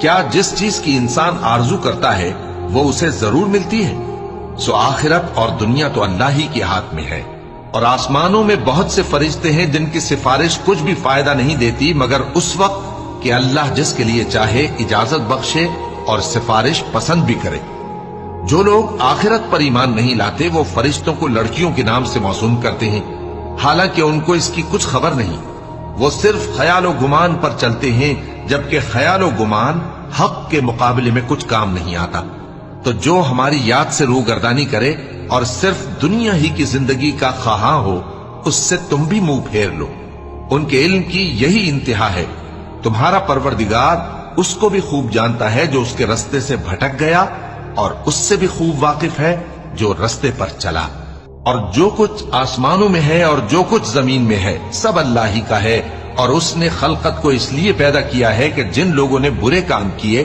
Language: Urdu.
کیا جس چیز کی انسان آرزو کرتا ہے وہ اسے ضرور ملتی ہے؟ سو آخرت اور دنیا تو اللہ ہی کے ہاتھ میں ہے، اور آسمانوں میں بہت سے فرشتے ہیں جن کی سفارش کچھ بھی فائدہ نہیں دیتی مگر اس وقت کہ اللہ جس کے لیے چاہے اجازت بخشے اور سفارش پسند بھی کرے۔ جو لوگ آخرت پر ایمان نہیں لاتے وہ فرشتوں کو لڑکیوں کے نام سے موسوم کرتے ہیں، حالانکہ ان کو اس کی کچھ خبر نہیں۔ وہ صرف خیال و گمان پر چلتے ہیں، جبکہ خیال و گمان حق کے مقابلے میں کچھ کام نہیں آتا۔ تو جو ہماری یاد سے روگردانی کرے اور صرف دنیا ہی کی زندگی کا خواہاں ہو، اس سے تم بھی منہ پھیر لو۔ ان کے علم کی یہی انتہا ہے۔ تمہارا پروردگار اس کو بھی خوب جانتا ہے جو اس کے رستے سے بھٹک گیا، اور اس سے بھی خوب واقف ہے جو رستے پر چلا۔ اور جو کچھ آسمانوں میں ہے اور جو کچھ زمین میں ہے سب اللہ ہی کا ہے، اور اس نے خلقت کو اس لیے پیدا کیا ہے کہ جن لوگوں نے برے کام کیے